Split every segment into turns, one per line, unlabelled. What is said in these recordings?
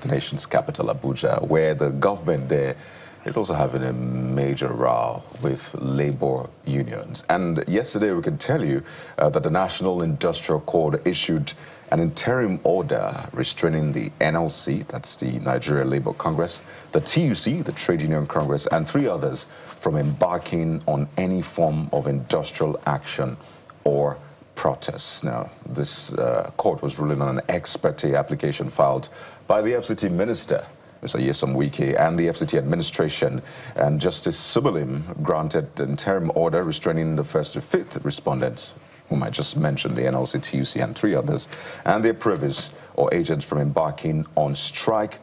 the nation's capital, Abuja, where the government there is also having a major row with labor unions. And yesterday we can tell you that the National Industrial Code issued an interim order restraining the NLC, that's the Nigeria Labour Congress, the TUC, the Trade Union Congress, and 3 others from embarking on any form of industrial action or protests. Now, this court was ruling on an ex parte application filed by the FCT minister, Mr. Wike, and the FCT administration, and Justice Subulim granted an interim order restraining the 1st to 5th respondents, whom I just mentioned, the NLC, TUC, and 3 others, and their previous or agents from embarking on strike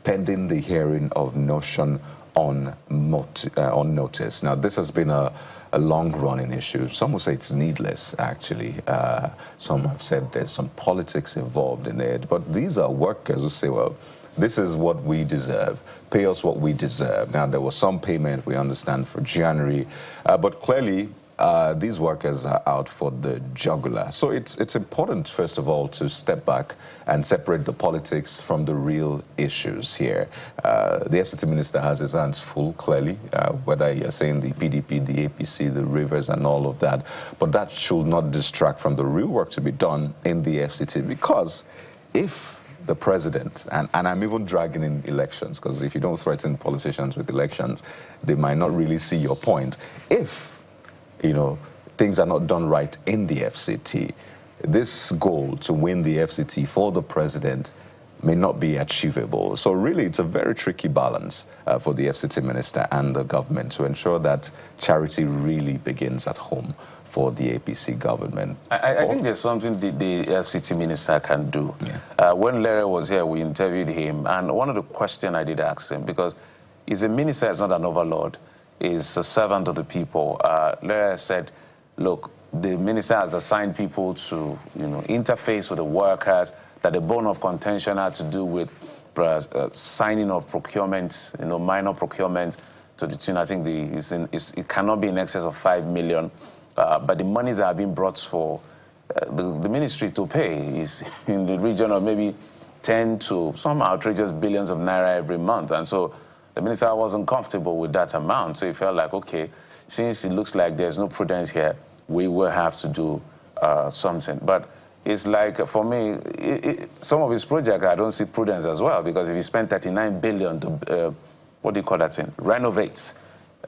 pending the hearing of motion on notice. Now, this has been a long-running issue. Some will say it's needless, actually. Some have said there's some politics involved in it, but these are workers who say, well, this is what we deserve. Pay us what we deserve. Now, there was some payment, we understand, for January, but clearly these workers are out for the jugular. So it's important, first of all, to step back and separate the politics from the real issues here. The FCT minister has his hands full, clearly, whether you're saying the PDP, the APC, the Rivers, and all of that. But that should not distract from the real work to be done in the FCT, because if the president, and I'm even dragging in elections, because if you don't threaten politicians with elections, they might not really see your point. If, you know, things are not done right in the FCT, this goal to win the FCT for the president may not be achievable. So really, it's a very tricky balance for the FCT minister and the government to ensure that charity really begins at home for the APC government.
I think there's something the FCT minister can do. Yeah. When Larry was here, we interviewed him, and one of the questions I did ask him, because he's a minister, he's not an overlord, he's a servant of the people. Larry said, look, the minister has assigned people to, interface with the workers, that the bone of contention had to do with signing of procurement, minor procurement to the tune, I think it cannot be in excess of 5 million. But the monies that have been brought for the ministry to pay is in the region of maybe 10 to some outrageous billions of naira every month. And so the minister wasn't comfortable with that amount. So he felt like, okay, since it looks like there's no prudence here, we will have to do something. But it's like, for me, some of his projects, I don't see prudence as well, because if he spent 39 billion to, what do you call that thing? Renovate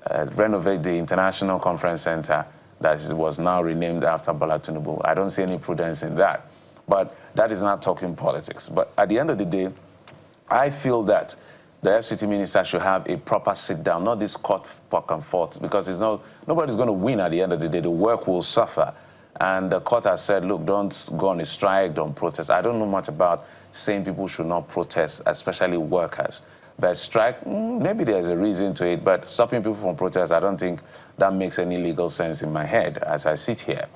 the International Conference Center, that was now renamed after Bola Tinubu. I don't see any prudence in that. But that is not talking politics. But at the end of the day, I feel that the FCT minister should have a proper sit-down, not this court back and forth, because nobody's going to win at the end of the day. The work will suffer. And the court has said, look, don't go on a strike, don't protest. I don't know much about saying people should not protest, especially workers. But strike, maybe there's a reason to it, but stopping people from protest, I don't think that makes any legal sense in my head as I sit here.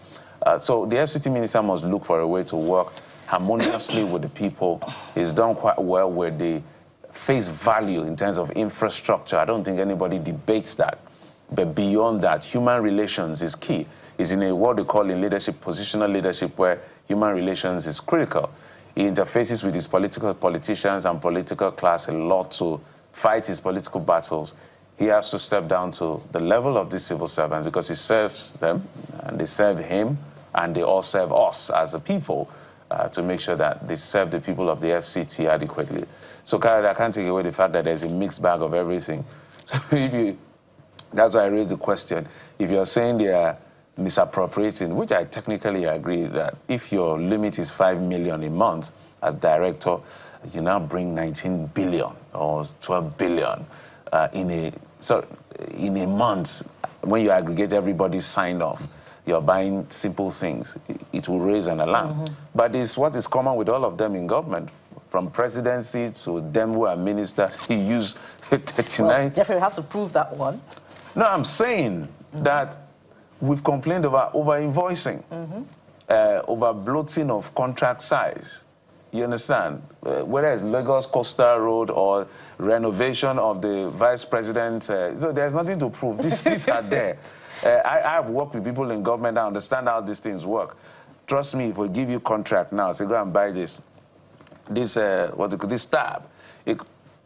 So the FCT minister must look for a way to work harmoniously with the people. He's done quite well where they face value in terms of infrastructure. I don't think anybody debates that. But beyond that, human relations is key. It's in a what they call in leadership, positional leadership, where human relations is critical. He interfaces with his politicians and political class a lot to fight his political battles. He has to step down to the level of these civil servants, because he serves them, and they serve him, and they all serve us as a people to make sure that they serve the people of the FCT adequately. So, Khaled, I can't take away the fact that there's a mixed bag of everything. So that's why I raised the question. If you're saying they are misappropriating, which I technically agree that if your limit is 5 million a month as director, you now bring 19 billion or 12 billion in a month. When you aggregate everybody's signed off, you're buying simple things. It will raise an alarm. But it's what is common with all of them in government, from presidency to them who are ministers. He used 39.
Well, Jeffrey, we have to prove that one.
No, I'm saying that we've complained about over-invoicing, over bloating of contract size. You understand? Whether it's Lagos Coastal Road or renovation of the vice president, so there's nothing to prove. These are there. I've worked with people in government that understand how these things work. Trust me, if we give you contract now, say go and buy this tab.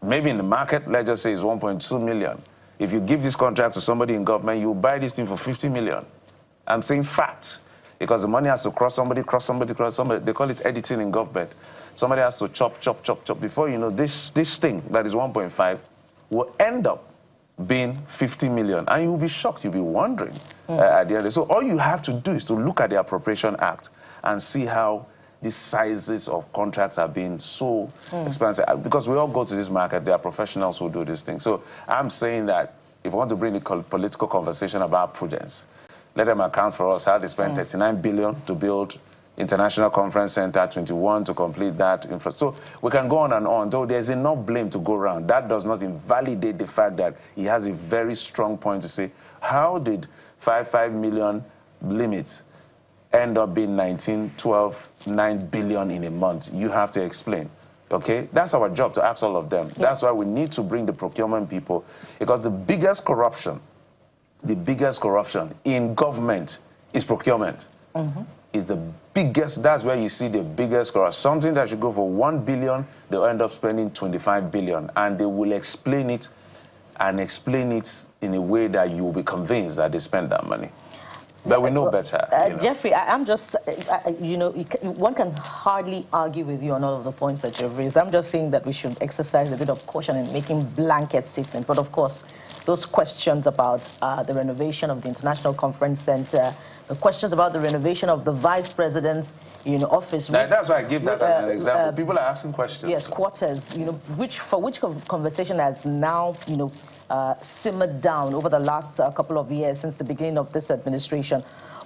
Maybe in the market, let's just say it's 1.2 million. If you give this contract to somebody in government, you buy this thing for 50 million. I'm saying fact, because the money has to cross somebody. They call it editing in government. Somebody has to chop. Before you know, this thing that is 1.5 will end up being 50 million. And you'll be shocked. You'll be wondering at the end. So all you have to do is to look at the Appropriation Act and see how the sizes of contracts are being so expensive. Because we all go to this market, there are professionals who do this thing. So I'm saying that if we want to bring the political conversation about prudence, let them account for us how they spent 39 billion to build International Conference Center, 21 to complete that infrastructure. So we can go on, though there's enough blame to go around. That does not invalidate the fact that he has a very strong point to say, how did 5 million limits end up being 19, 12, 9 billion in a month? You have to explain. Okay? That's our job, to ask all of them. Yeah. That's why we need to bring the procurement people, because the biggest corruption in government is procurement. Is the biggest, that's where you see the biggest corruption. Something that should go for 1 billion, they'll end up spending 25 billion. And they will explain it in a way that you will be convinced that they spent that money. But we know better.
Jeffrey, I'm just, one can hardly argue with you on all of the points that you've raised. I'm just saying that we should exercise a bit of caution in making blanket statements. But of course, those questions about the renovation of the International Conference Center, the questions about the renovation of the Vice President's office.
That's why I give that as an example. People are asking questions.
Yes, quarters, which conversation has now, simmered down over the last couple of years since the beginning of this administration.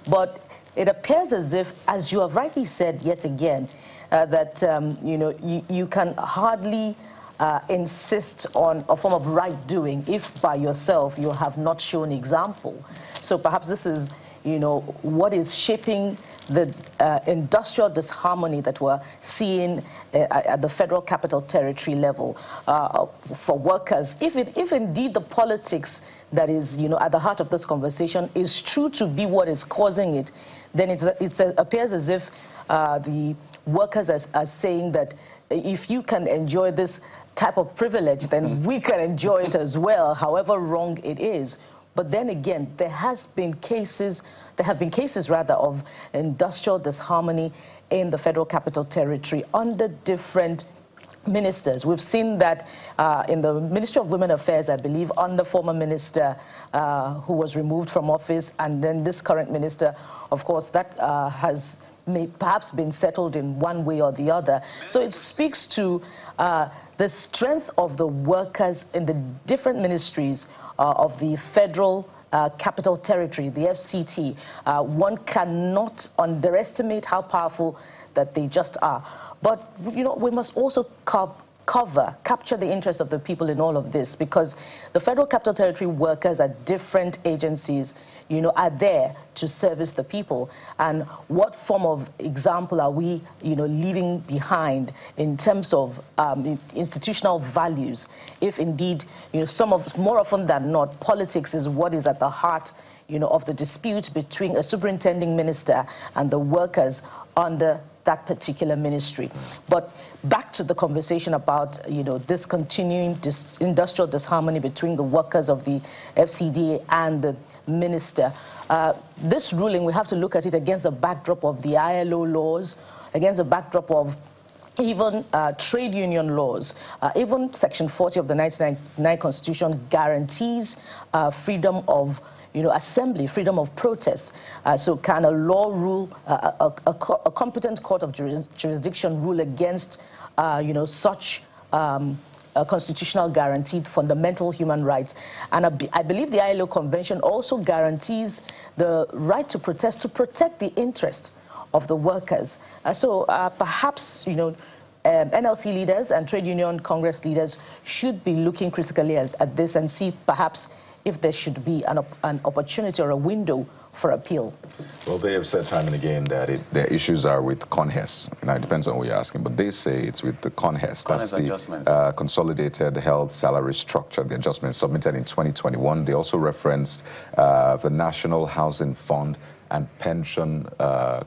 But it appears as if, as you have rightly said yet again, that, you can hardly insist on a form of right doing if by yourself you have not shown example. So perhaps this is, what is shaping the industrial disharmony that we're seeing at the Federal Capital Territory level for workers. If indeed the politics that is, at the heart of this conversation is true to be what is causing it, then it appears as if the workers are saying that if you can enjoy this type of privilege, then we can enjoy it as well, however wrong it is. But then again, there have been cases of industrial disharmony in the Federal Capital Territory under different ministers. We've seen that in the Ministry of Women Affairs, I believe, under former minister who was removed from office, and then this current minister, of course, that has perhaps been settled in one way or the other. So it speaks to the strength of the workers in the different ministries of the Federal Capital Territory, the FCT. One cannot underestimate how powerful that they just are. But, we must also capture the interest of the people in all of this, because the Federal Capital Territory workers at different agencies, are there to service the people. And what form of example are we, leaving behind in terms of institutional values? If indeed, more often than not, politics is what is at the heart, of the dispute between a superintending minister and the workers under that particular ministry. But back to the conversation about, this continuing industrial disharmony between the workers of the FCDA and the minister. This ruling, we have to look at it against the backdrop of the ILO laws, against the backdrop of even trade union laws. Even Section 40 of the 1999 Constitution guarantees freedom of assembly, freedom of protest. So can a law rule, a competent court of jurisdiction rule against, such constitutional guaranteed fundamental human rights? And I believe the ILO Convention also guarantees the right to protest, to protect the interest of the workers. So perhaps, NLC leaders and trade union Congress leaders should be looking critically at this and see perhaps if there should be an opportunity or a window for appeal?
Well, they have said time and again that their issues are with CONHES. Now, it depends on who you're asking, but they say it's with the CONHES. That's the Consolidated Health Salary Structure, the adjustment submitted in 2021. They also referenced the National Housing Fund and pension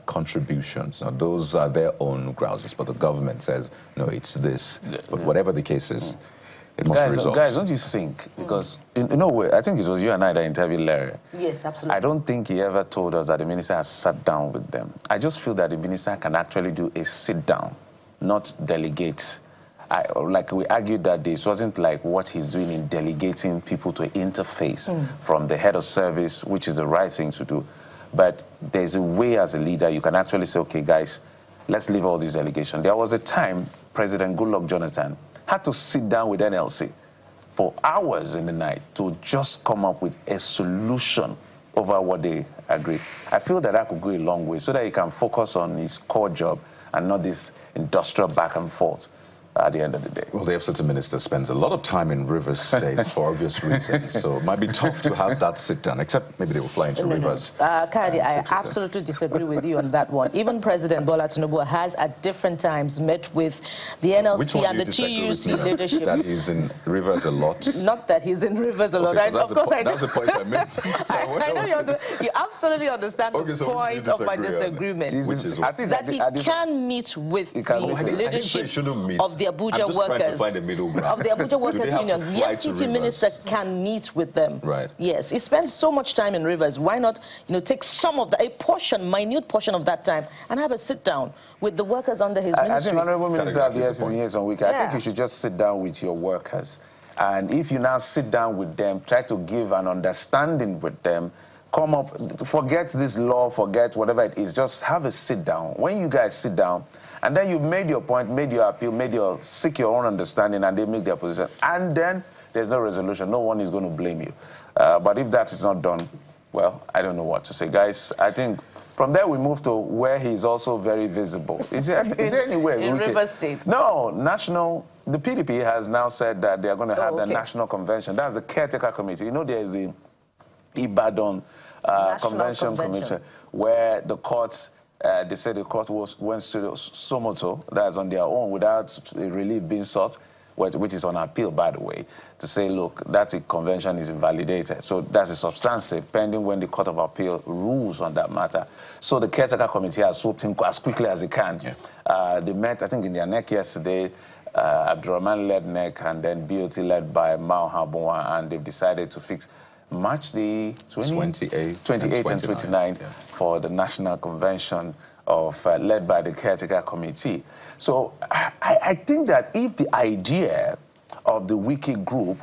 contributions. Now, those are their own grouses, but the government says, no, it's this. But whatever the case is, it must be resolved.
Guys, don't you think, because in no way, I think it was you and I that interviewed Larry.
Yes, absolutely.
I don't think he ever told us that the minister has sat down with them. I just feel that the minister can actually do a sit down, not delegate. Like we argued that this wasn't like what he's doing in delegating people to interface from the head of service, which is the right thing to do. But there's a way as a leader you can actually say, okay, guys, let's leave all these delegations. There was a time President Goodluck Jonathan had to sit down with NLC for hours in the night to just come up with a solution over what they agreed. I feel that that could go a long way so that he can focus on his core job and not this industrial back and forth at the end of the day.
Well, the FCT minister spends a lot of time in Rivers State for obvious reasons, so it might be tough to have that sit down, except maybe they will fly into Rivers.
Kadi, I absolutely disagree with you on that one. Even President Bola Tinubu has at different times met with the NLC and the TUC leadership.
That he's in Rivers a lot?
Not that he's in Rivers a lot.
Okay, of course I know. That's the point I made.
I know you absolutely understand the point of my disagreement. That he can meet with the leadership of the Abuja workers, of the Abuja Workers Union. The FCT minister can meet with them.
Right.
Yes, he spends so much time in Rivers. Why not, take some of a portion, minute portion of that time, and have a sit down with the workers under his ministry?
I think Honorable Minister of the FCT on Wike, I think you should just sit down with your workers, and if you now sit down with them, try to give an understanding with them. Come up, forget this law, forget whatever it is. Just have a sit down. When you guys sit down, and then you made your point, made your appeal, seek your own understanding, and they make their position. And then there's no resolution. No one is going to blame you. But if that is not done, well, I don't know what to say. Guys, I think from there we move to where he's also very visible. Is there anywhere?
In Rivers State?
No, the PDP has now said that they are going to have the national convention. That's the caretaker committee. There's the Ibadan convention committee where the courts, they said the court went to Somoto, that's on their own, without a relief being sought, which is on appeal, by the way, to say, look, that convention is invalidated. So that's a substantive, pending when the Court of Appeal rules on that matter. So the caretaker committee has swooped in as quickly as they can. Yeah. They met, I think, in their NEC yesterday. Abdurrahman led NEC, and then BOT led by Mao Habunwa, and they've decided to fix March the 28th and 29th for the National Convention led by the Caretaker Committee. So I think that if the idea of the Wike group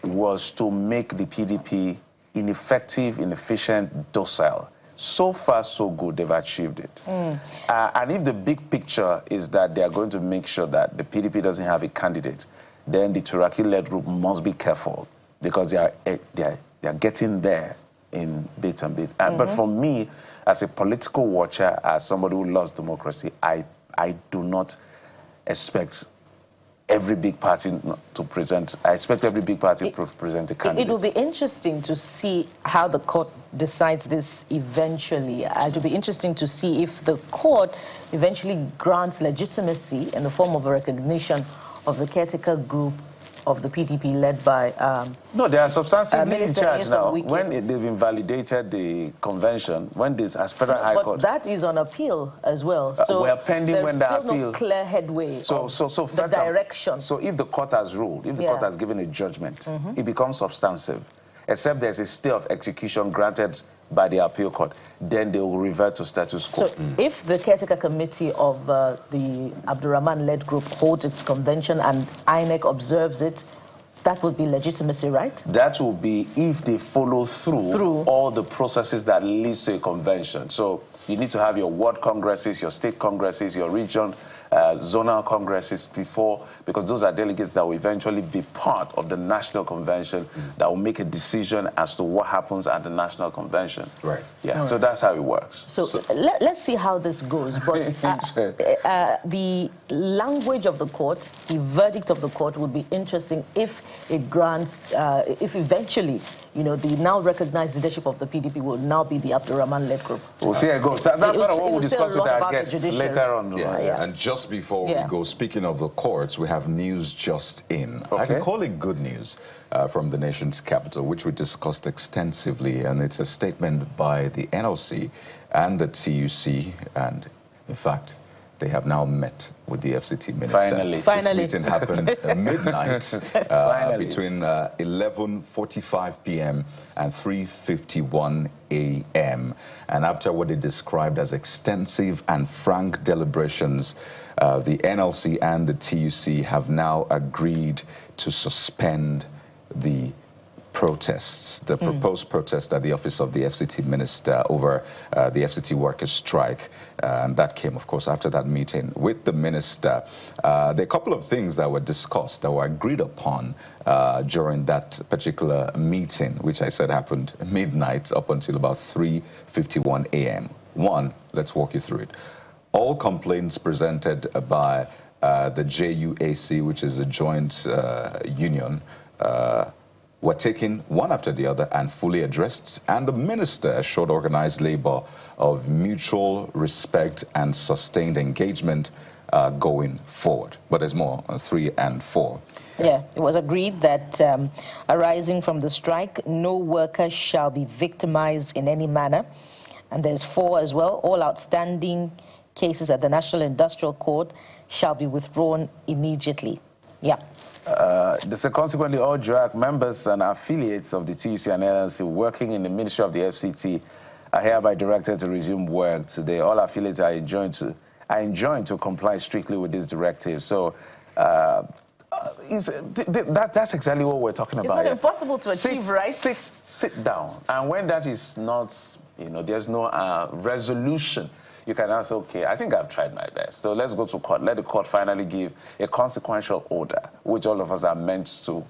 was to make the PDP ineffective, inefficient, docile, so far so good, they've achieved it. And if the big picture is that they are going to make sure that the PDP doesn't have a candidate, then the Turaki-led group must be careful, because they are getting there in bits and bits. But for me, as a political watcher, as somebody who loves democracy, I do not expect every big party to present. I expect every big party to present a candidate.
It will be interesting to see how the court decides this eventually. It will be interesting to see if the court eventually grants legitimacy in the form of a recognition of the caretaker group of the PDP led by...
no, they are substantively in charge now. When they've invalidated the convention, when this as Federal High Court...
But that is on appeal as well. So
we're pending when the appeal...
no clear headway
so
the direction.
So if the court has ruled, if the court has given a judgment, it becomes substantive. Except there's a stay of execution granted by the appeal court, then they will revert to status quo.
So if the caretaker committee of the Abdurrahman-led group holds its convention and INEC observes it, that would be legitimacy, right?
That will be if they follow through all the processes that leads to a convention. So you need to have your ward congresses, your state congresses, your region, zonal congresses because those are delegates that will eventually be part of the national convention that will make a decision as to what happens at the national convention.
Right.
Yeah. Right. So that's how it works.
So let's see how this goes. But the language of the court, the verdict of the court would be interesting if it grants, if eventually you know, the now recognized leadership of the PDP will now be the Abdurrahman-led group.
We'll see how it goes. That's what we'll discuss with our guests later on.
Yeah. And just before we go, speaking of the courts, we have news just in. I can call it good news from the nation's capital, which we discussed extensively, and it's a statement by the NLC and the TUC, and in fact, they have now met with the FCT minister.
Finally.
This meeting happened at midnight between 11:45 p.m. and 3:51 a.m. And after what they described as extensive and frank deliberations, the NLC and the TUC have now agreed to suspend the protests, the proposed protest at the office of the FCT minister over the FCT workers' strike. And that came, of course, after that meeting with the minister. There are a couple of things that were discussed, that were agreed upon during that particular meeting, which I said happened midnight up until about 3:51 a.m. One, let's walk you through it. All complaints presented by the JUAC, which is a joint union, were taken one after the other and fully addressed, and the minister assured organized labor of mutual respect and sustained engagement going forward. But there's more, 3 and 4.
Yeah, it was agreed that arising from the strike, no worker shall be victimized in any manner. And there's 4 as well. All outstanding cases at the National Industrial Court shall be withdrawn immediately. Yeah.
Consequently, all DRAC members and affiliates of the TUC and NLC working in the Ministry of the FCT are hereby directed to resume work today. All affiliates are enjoined to comply strictly with this directive. So that's exactly what we're talking about.
It's not impossible to achieve, right?
Sit down. And when that is not, you know, there's no resolution, you can ask, okay, I think I've tried my best. So let's go to court. Let the court finally give a consequential order, which all of us are meant to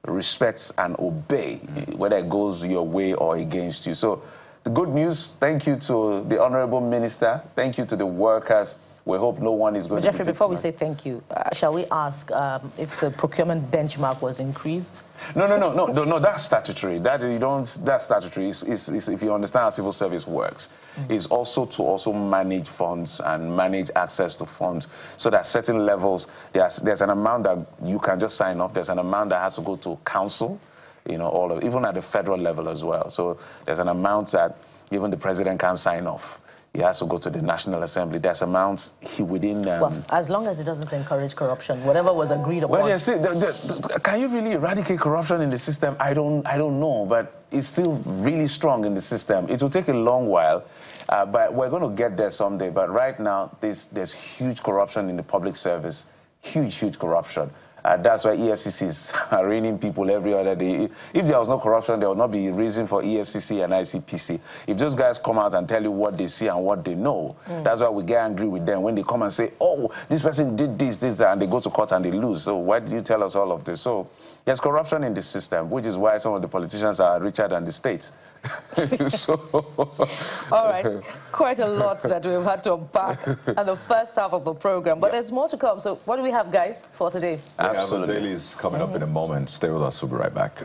respect and obey, whether it goes your way or against you. So the good news, thank you to the Honorable Minister. Thank you to the workers. We hope no one is going to be
Jeffrey, before we say thank you, shall we ask if the procurement benchmark was increased?
No, that's statutory. That's statutory. Is if you understand how civil service works, is also to manage funds and manage access to funds, so that certain levels, there's an amount that you can just sign up. There's an amount that has to go to council, you know, even at the federal level as well. So there's an amount that even the president can sign off. He has to go to the National Assembly. There's amounts within...
well, as long as it doesn't encourage corruption, whatever was agreed upon...
Well, can you really eradicate corruption in the system? I don't know, but it's still really strong in the system. It will take a long while, but we're going to get there someday. But right now, there's huge corruption in the public service, huge corruption. That's why EFCC is arraigning people every other day. If there was no corruption, there would not be reason for EFCC and ICPC. If those guys come out and tell you what they see and what they know, that's why we get angry with them when they come and say, oh, this person did this, that, and they go to court and they lose. So why did you tell us all of this? So there's corruption in the system, which is why some of the politicians are richer than the states.
All right, quite a lot that we've had to unpack in the first half of the program, but there's more to come. So what do we have, guys, for today?
Absolutely. The daily is coming up in a moment. Stay with us. We'll be right back.